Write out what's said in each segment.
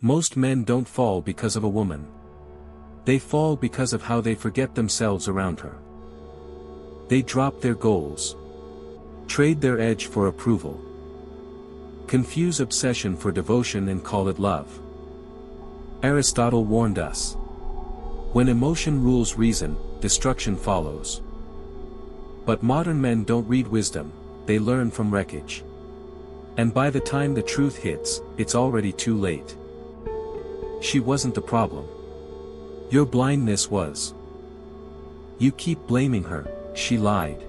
Most men don't fall because of a woman. They fall because of how they forget themselves around her. They drop their goals. Trade their edge for approval. Confuse obsession for devotion and call it love. Aristotle warned us. When emotion rules reason, destruction follows. But modern men don't read wisdom, they learn from wreckage. And by the time the truth hits, it's already too late. She wasn't the problem. Your blindness was. You keep blaming her. She lied.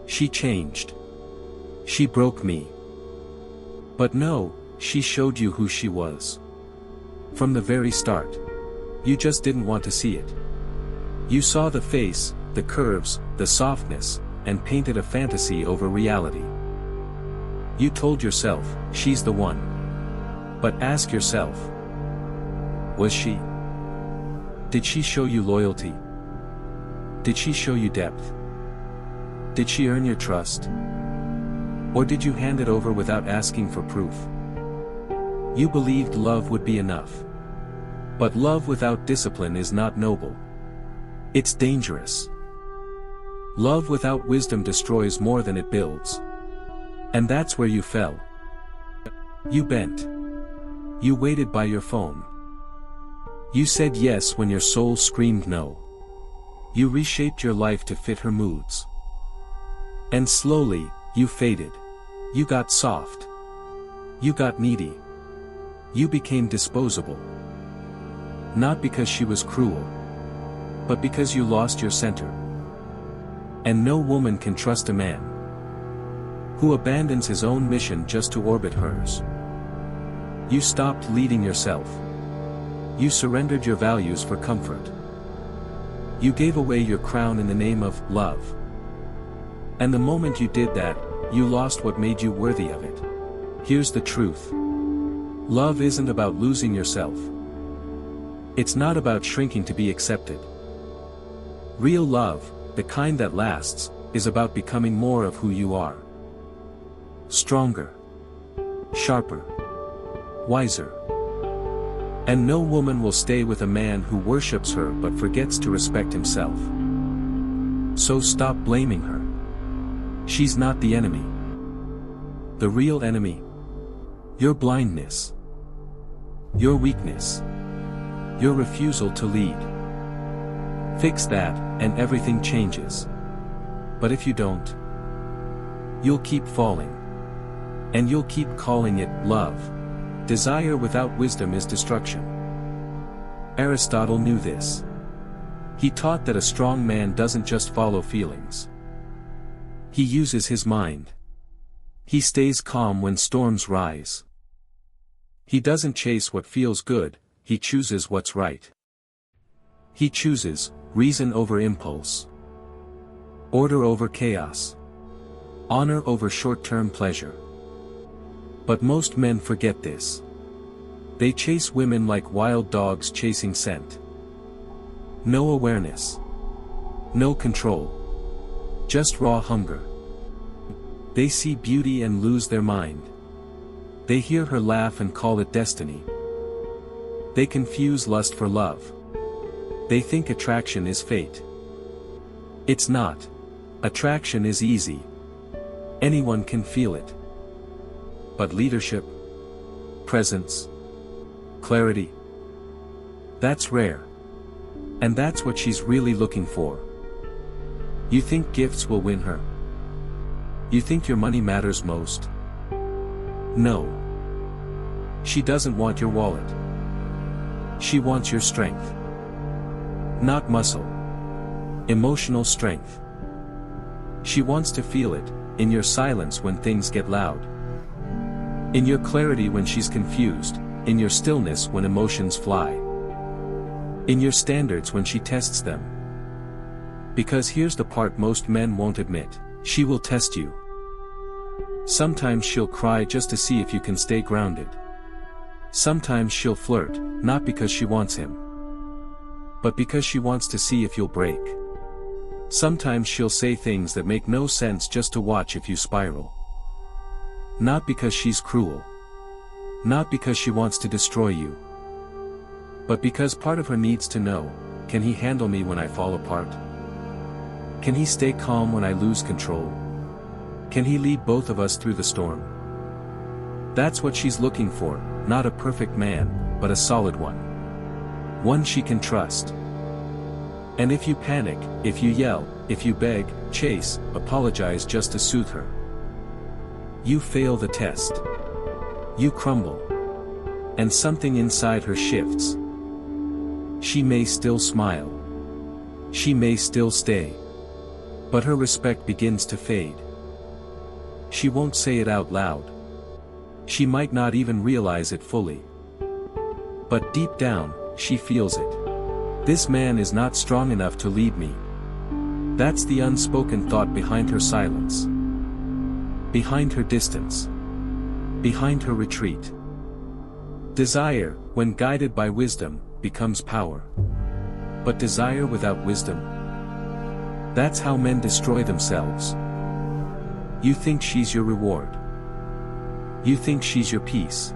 She changed. She broke me. But no, she showed you who she was. From the very start. You just didn't want to see it. You saw the face, the curves, the softness, and painted a fantasy over reality. You told yourself, she's the one. But ask yourself. Was she? Did she show you loyalty? Did she show you depth? Did she earn your trust? Or did you hand it over without asking for proof? You believed love would be enough. But love without discipline is not noble. It's dangerous. Love without wisdom destroys more than it builds. And that's where you fell. You bent. You waited by your phone. You said yes when your soul screamed no. You reshaped your life to fit her moods. And slowly, you faded. You got soft. You got needy. You became disposable. Not because she was cruel. But because you lost your center. And no woman can trust a man who abandons his own mission just to orbit hers. You stopped leading yourself. You surrendered your values for comfort. You gave away your crown in the name of love. And the moment you did that, you lost what made you worthy of it. Here's the truth. Love isn't about losing yourself. It's not about shrinking to be accepted. Real love, the kind that lasts, is about becoming more of who you are. Stronger. Sharper. Wiser. And no woman will stay with a man who worships her but forgets to respect himself. So stop blaming her. She's not the enemy. The real enemy. Your blindness. Your weakness. Your refusal to lead. Fix that, and everything changes. But if you don't, you'll keep falling. And you'll keep calling it love. Desire without wisdom is destruction. Aristotle knew this. He taught that a strong man doesn't just follow feelings. He uses his mind. He stays calm when storms rise. He doesn't chase what feels good, he chooses what's right. He chooses reason over impulse. Order over chaos. Honor over short-term pleasure. But most men forget this. They chase women like wild dogs chasing scent. No awareness. No control. Just raw hunger. They see beauty and lose their mind. They hear her laugh and call it destiny. They confuse lust for love. They think attraction is fate. It's not. Attraction is easy. Anyone can feel it. But leadership, presence, clarity, that's rare. And that's what she's really looking for. You think gifts will win her? You think your money matters most? No. She doesn't want your wallet. She wants your strength. Not muscle. Emotional strength. She wants to feel it, in your silence when things get loud. In your clarity when she's confused, in your stillness when emotions fly. In your standards when she tests them. Because here's the part most men won't admit, she will test you. Sometimes she'll cry just to see if you can stay grounded. Sometimes she'll flirt, not because she wants him, but because she wants to see if you'll break. Sometimes she'll say things that make no sense just to watch if you spiral. Not because she's cruel, Not because she wants to destroy you, but because part of her needs to know, can he handle me when I fall apart? Can he stay calm when I lose control? Can he lead both of us through the storm? That's what she's looking for, not a perfect man, but a solid one. One she can trust. And if you panic, if you yell, if you beg, chase, apologize just to soothe her, you fail the test. You crumble. And something inside her shifts. She may still smile. She may still stay. But her respect begins to fade. She won't say it out loud. She might not even realize it fully. But deep down, she feels it. This man is not strong enough to lead me. That's the unspoken thought behind her silence. Behind her distance. Behind her retreat. Desire, when guided by wisdom, becomes power. But desire without wisdom? That's how men destroy themselves. You think she's your reward. You think she's your peace.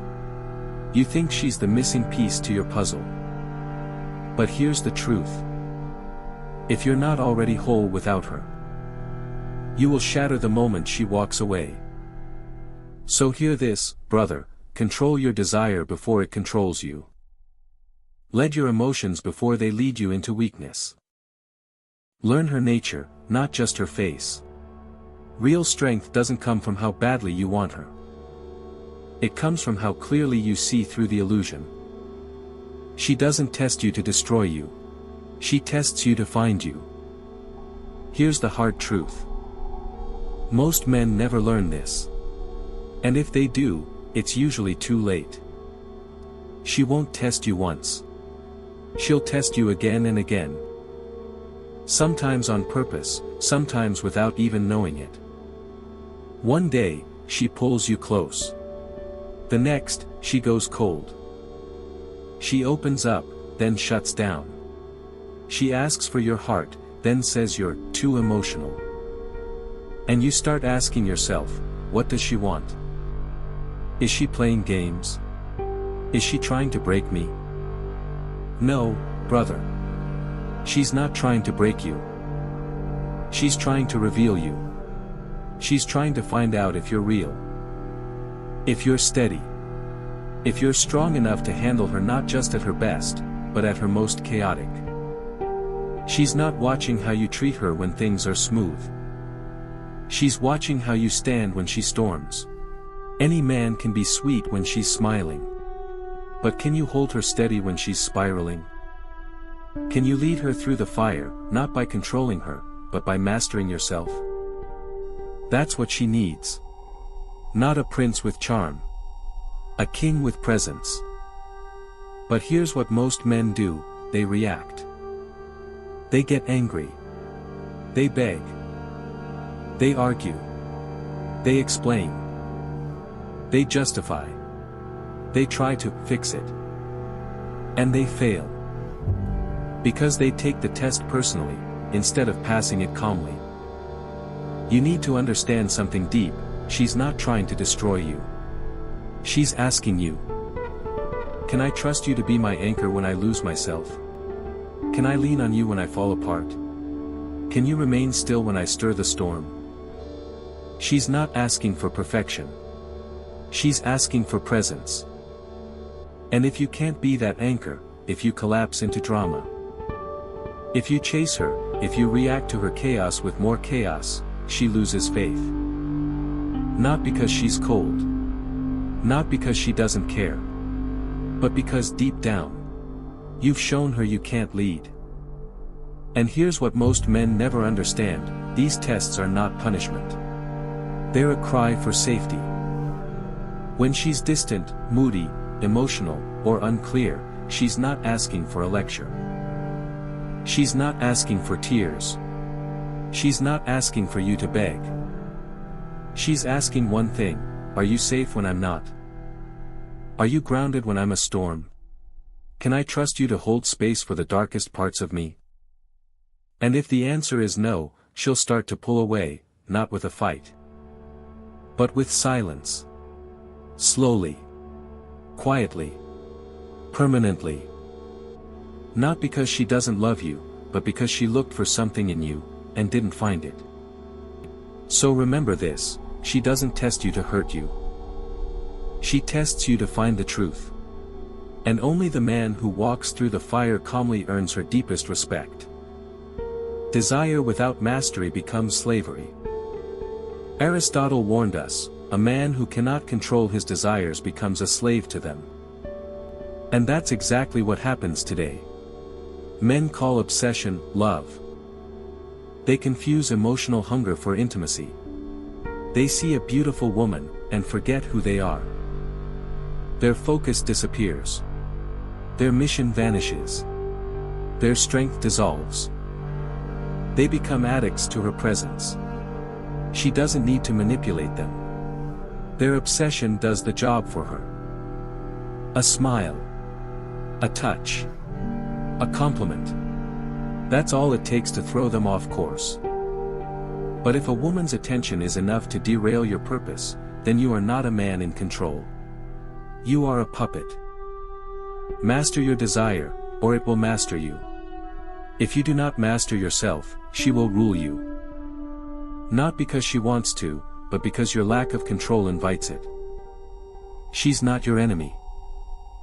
You think she's the missing piece to your puzzle. But here's the truth. If you're not already whole without her, you will shatter the moment she walks away. So hear this, brother, control your desire before it controls you. Lead your emotions before they lead you into weakness. Learn her nature, not just her face. Real strength doesn't come from how badly you want her. It comes from how clearly you see through the illusion. She doesn't test you to destroy you. She tests you to find you. Here's the hard truth. Most men never learn this. And if they do, it's usually too late. She won't test you once. She'll test you again and again. Sometimes on purpose, sometimes without even knowing it. One day, she pulls you close. The next, she goes cold. She opens up, then shuts down. She asks for your heart, then says you're too emotional. And you start asking yourself, what does she want? Is she playing games? Is she trying to break me? No, brother. She's not trying to break you. She's trying to reveal you. She's trying to find out if you're real. If you're steady. If you're strong enough to handle her not just at her best, but at her most chaotic. She's not watching how you treat her when things are smooth. She's watching how you stand when she storms. Any man can be sweet when she's smiling. But can you hold her steady when she's spiraling? Can you lead her through the fire, not by controlling her, but by mastering yourself? That's what she needs. Not a prince with charm. A king with presence. But here's what most men do, they react. They get angry. They beg. They argue. They explain. They justify. They try to fix it. And they fail. Because they take the test personally, instead of passing it calmly. You need to understand something deep, she's not trying to destroy you. She's asking you. Can I trust you to be my anchor when I lose myself? Can I lean on you when I fall apart? Can you remain still when I stir the storm? She's not asking for perfection. She's asking for presence. And if you can't be that anchor, if you collapse into drama, if you chase her, if you react to her chaos with more chaos, she loses faith. Not because she's cold. Not because she doesn't care. But because deep down, you've shown her you can't lead. And here's what most men never understand, these tests are not punishment. They're a cry for safety. When she's distant, moody, emotional, or unclear, she's not asking for a lecture. She's not asking for tears. She's not asking for you to beg. She's asking one thing, are you safe when I'm not? Are you grounded when I'm a storm? Can I trust you to hold space for the darkest parts of me? And if the answer is no, she'll start to pull away, not with a fight, but with silence. Slowly. quietly. Permanently. Not because she doesn't love you, but because she looked for something in you, and didn't find it. So remember this, she doesn't test you to hurt you. She tests you to find the truth. And only the man who walks through the fire calmly earns her deepest respect. Desire without mastery becomes slavery. Aristotle warned us, a man who cannot control his desires becomes a slave to them. And that's exactly what happens today. Men call obsession, love. They confuse emotional hunger for intimacy. They see a beautiful woman, and forget who they are. Their focus disappears. Their mission vanishes. Their strength dissolves. They become addicts to her presence. She doesn't need to manipulate them. Their obsession does the job for her. A smile. A touch. A compliment. That's all it takes to throw them off course. But if a woman's attention is enough to derail your purpose, then you are not a man in control. You are a puppet. Master your desire, or it will master you. If you do not master yourself, she will rule you. Not because she wants to, but because your lack of control invites it. She's not your enemy.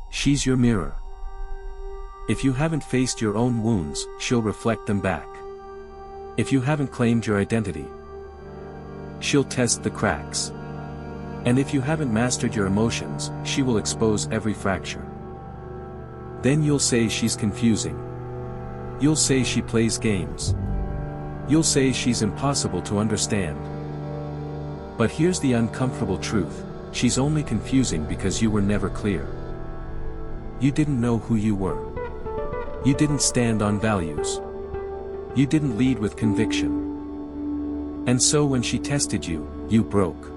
She's your mirror. If you haven't faced your own wounds, she'll reflect them back. If you haven't claimed your identity, she'll test the cracks. And if you haven't mastered your emotions, she will expose every fracture. Then you'll say she's confusing. You'll say she plays games. You'll say she's impossible to understand. But here's the uncomfortable truth, she's only confusing because you were never clear. You didn't know who you were. You didn't stand on values. You didn't lead with conviction. And so when she tested you, you broke.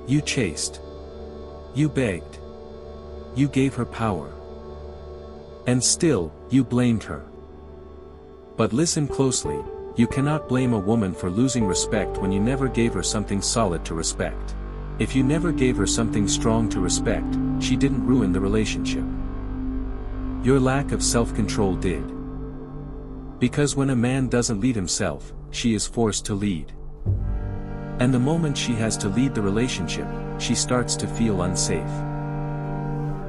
You chased. You begged. You gave her power. And still, you blamed her. But listen closely, you cannot blame a woman for losing respect when you never gave her something solid to respect. If you never gave her something strong to respect, she didn't ruin the relationship. Your lack of self-control did. Because when a man doesn't lead himself, she is forced to lead. And the moment she has to lead the relationship, she starts to feel unsafe.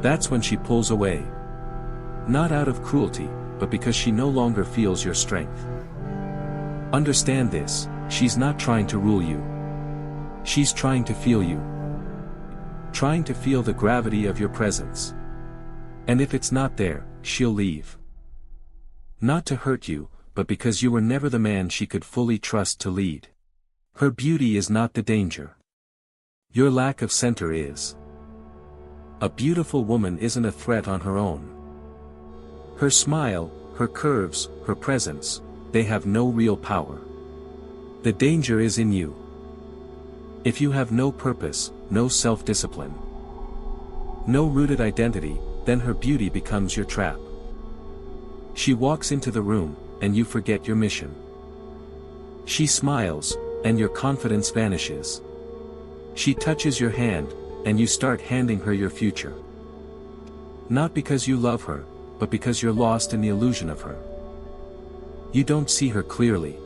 That's when she pulls away. Not out of cruelty, but because she no longer feels your strength. Understand this, she's not trying to rule you. She's trying to feel you. Trying to feel the gravity of your presence. And if it's not there, she'll leave. Not to hurt you, but because you were never the man she could fully trust to lead. Her beauty is not the danger. Your lack of center is. A beautiful woman isn't a threat on her own. Her smile, her curves, her presence, they have no real power. The danger is in you. If you have no purpose, no self-discipline, no rooted identity, then her beauty becomes your trap. She walks into the room, and you forget your mission. She smiles, and your confidence vanishes. She touches your hand, and you start handing her your future. Not because you love her, but because you're lost in the illusion of her. You don't see her clearly.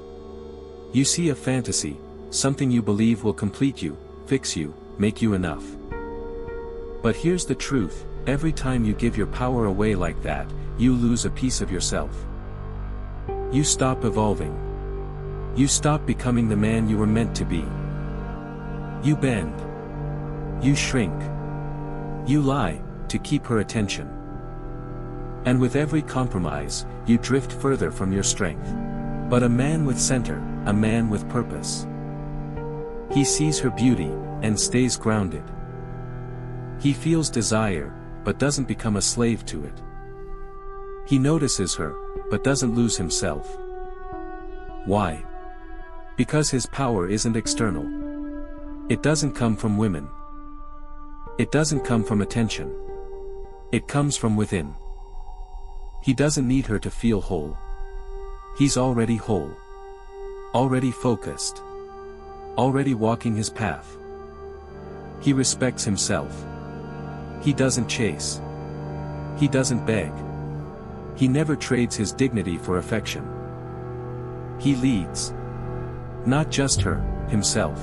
You see a fantasy, something you believe will complete you, fix you, make you enough. But here's the truth, every time you give your power away like that, you lose a piece of yourself. You stop evolving. You stop becoming the man you were meant to be. You bend. You shrink. You lie, to keep her attention. And with every compromise, you drift further from your strength. But a man with center, a man with purpose. He sees her beauty, and stays grounded. He feels desire, but doesn't become a slave to it. He notices her, but doesn't lose himself. Why? Because his power isn't external. It doesn't come from women. It doesn't come from attention. It comes from within. He doesn't need her to feel whole. He's already whole. Already focused. Already walking his path. He respects himself. He doesn't chase. He doesn't beg. He never trades his dignity for affection. He leads. Not just her, himself.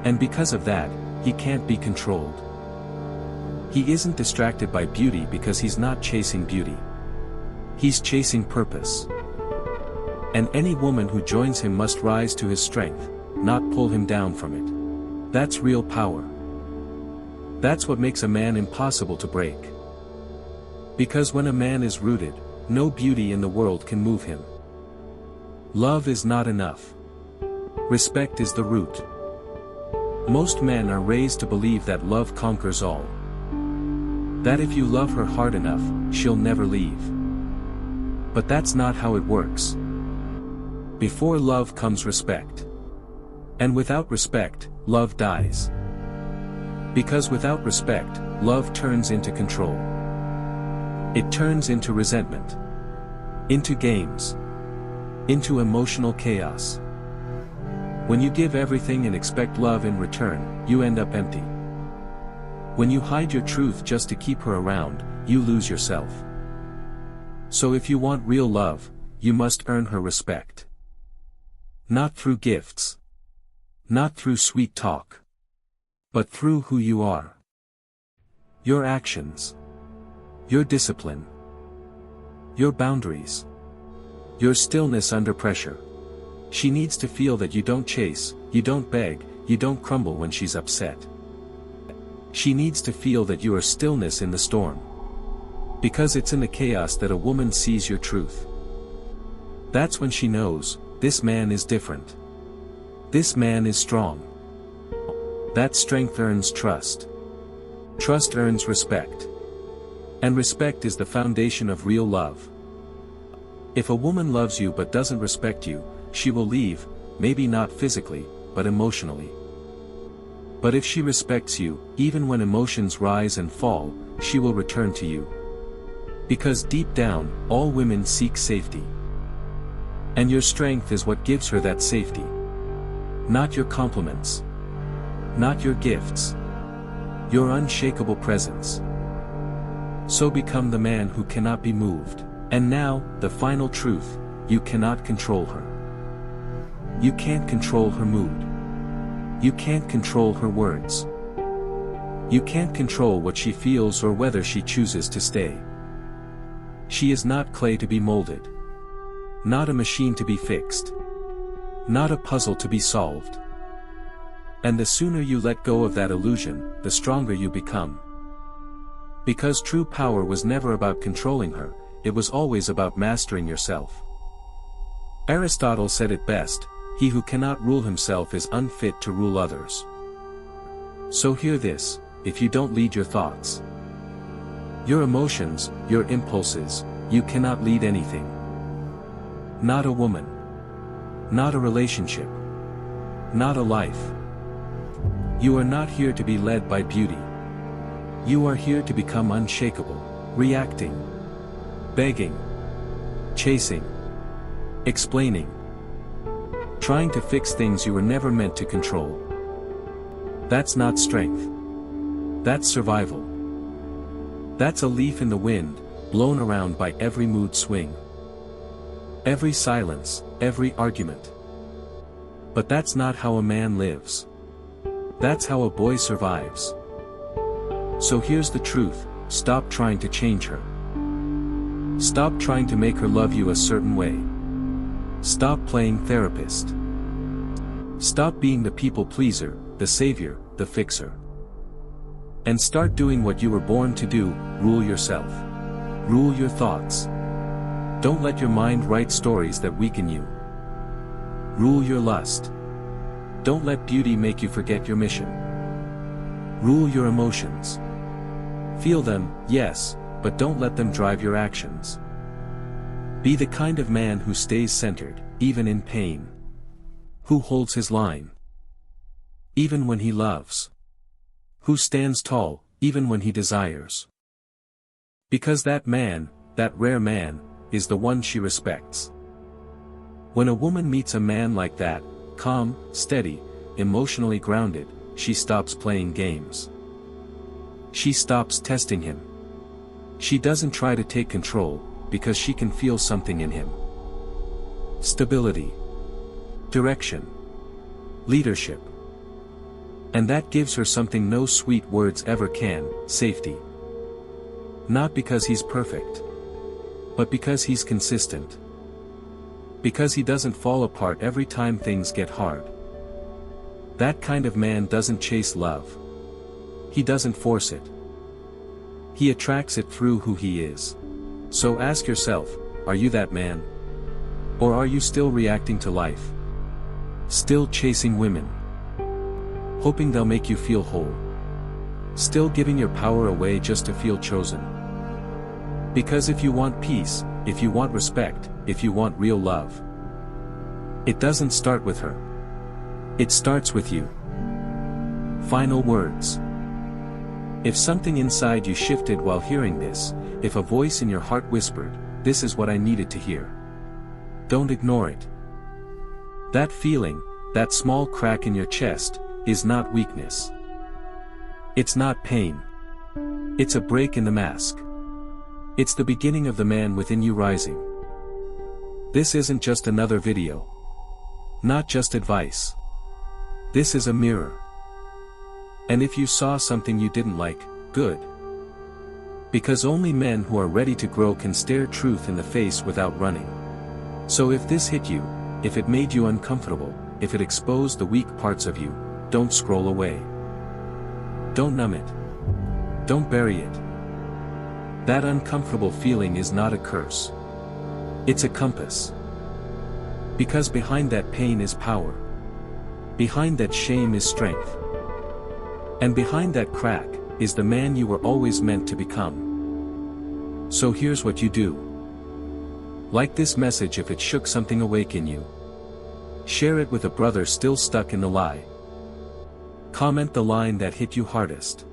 And because of that, he can't be controlled. He isn't distracted by beauty because he's not chasing beauty. He's chasing purpose. And any woman who joins him must rise to his strength, not pull him down from it. That's real power. That's what makes a man impossible to break. Because when a man is rooted, no beauty in the world can move him. Love is not enough. Respect is the root. Most men are raised to believe that love conquers all. That if you love her hard enough, she'll never leave. But that's not how it works. Before love comes respect. And without respect, love dies. Because without respect, love turns into control. It turns into resentment. Into games. Into emotional chaos. When you give everything and expect love in return, you end up empty. When you hide your truth just to keep her around, you lose yourself. So if you want real love, you must earn her respect. Not through gifts. Not through sweet talk. But through who you are. Your actions. Your discipline. Your boundaries. Your stillness under pressure. She needs to feel that you don't chase, you don't beg, you don't crumble when she's upset. She needs to feel that you are stillness in the storm. Because it's in the chaos that a woman sees your truth. That's when she knows, this man is different. This man is strong. That strength earns trust. Trust earns respect. And respect is the foundation of real love. If a woman loves you but doesn't respect you, she will leave, maybe not physically, but emotionally. But if she respects you, even when emotions rise and fall, she will return to you. Because deep down, all women seek safety. And your strength is what gives her that safety. Not your compliments. Not your gifts. Your unshakable presence. So become the man who cannot be moved. And now, the final truth, you cannot control her. You can't control her mood. You can't control her words. You can't control what she feels or whether she chooses to stay. She is not clay to be molded. Not a machine to be fixed. Not a puzzle to be solved. And the sooner you let go of that illusion, the stronger you become. Because true power was never about controlling her, it was always about mastering yourself. Aristotle said it best, he who cannot rule himself is unfit to rule others. So hear this, if you don't lead your thoughts, your emotions, your impulses, you cannot lead anything. Not a woman. Not a relationship. Not a life. You are not here to be led by beauty. You are here to become unshakable, reacting, begging, chasing, explaining, trying to fix things you were never meant to control. That's not strength. That's survival. That's a leaf in the wind, blown around by every mood swing. Every silence, every argument. But that's not how a man lives. That's how a boy survives. So here's the truth, stop trying to change her. Stop trying to make her love you a certain way. Stop playing therapist. Stop being the people pleaser, the savior, the fixer. And start doing what you were born to do, rule yourself. Rule your thoughts. Don't let your mind write stories that weaken you. Rule your lust. Don't let beauty make you forget your mission. Rule your emotions. Feel them, yes, but don't let them drive your actions. Be the kind of man who stays centered, even in pain. Who holds his line. Even when he loves. Who stands tall, even when he desires. Because that man, that rare man, is the one she respects. When a woman meets a man like that, calm, steady, emotionally grounded, she stops playing games. She stops testing him. She doesn't try to take control, because she can feel something in him. Stability. Direction. Leadership. And that gives her something no sweet words ever can, safety. Not because he's perfect. But because he's consistent. Because he doesn't fall apart every time things get hard. That kind of man doesn't chase love. He doesn't force it. He attracts it through who he is. So ask yourself, are you that man? Or are you still reacting to life? Still chasing women? Hoping they'll make you feel whole? Still giving your power away just to feel chosen? Because if you want peace, if you want respect, if you want real love, it doesn't start with her. It starts with you. Final words. If something inside you shifted while hearing this, if a voice in your heart whispered, "This is what I needed to hear," don't ignore it. That feeling, that small crack in your chest, is not weakness. It's not pain. It's a break in the mask. It's the beginning of the man within you rising. This isn't just another video. Not just advice. This is a mirror. And if you saw something you didn't like, good. Because only men who are ready to grow can stare truth in the face without running. So if this hit you, if it made you uncomfortable, if it exposed the weak parts of you, don't scroll away. Don't numb it. Don't bury it. That uncomfortable feeling is not a curse. It's a compass. Because behind that pain is power. Behind that shame is strength. And behind that crack, is the man you were always meant to become. So here's what you do. Like this message if it shook something awake in you. Share it with a brother still stuck in the lie. Comment the line that hit you hardest.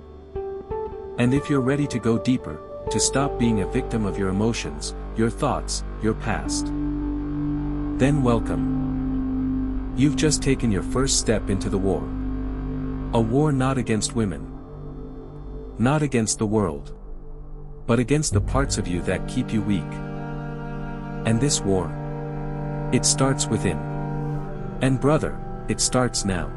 And if you're ready to go deeper, to stop being a victim of your emotions, your thoughts, your past, then welcome. You've just taken your first step into the war. A war not against women. Not against the world. But against the parts of you that keep you weak. And this war, it starts within. And brother, it starts now.